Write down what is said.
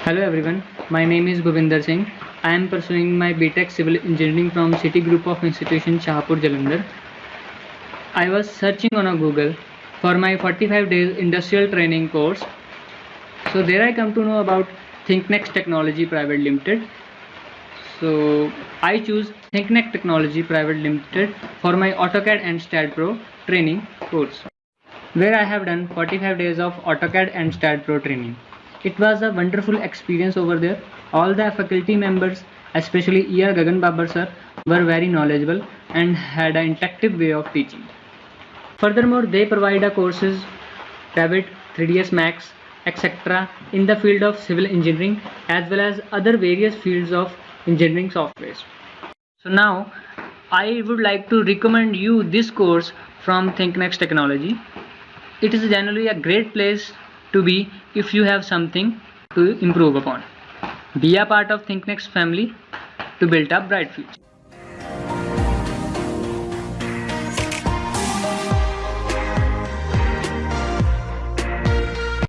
Hello everyone, my name is Bhuvinder Singh. I am pursuing my BTech Civil Engineering from City Group of Institutions, Shahpur, Jalandhar. I was searching on Google for my 45 days industrial training course. So there I come to know about ThinkNEXT Technology Private Limited. So I choose ThinkNEXT Technology Private Limited for my AutoCAD and STAAD.PRO training course, where I have done 45 days of AutoCAD and STAAD.PRO training. It was a wonderful experience over there. All the faculty members, especially E.R. Gagan Babar sir, were very knowledgeable and had an interactive way of teaching. Furthermore, they provide courses, Revit, 3ds Max, etc. in the field of civil engineering as well as other various fields of engineering softwares. So now, I would like to recommend you this course from ThinkNEXT Technology. It is generally a great place to be if you have something to improve upon. Be a part of ThinkNEXT family to build a bright future.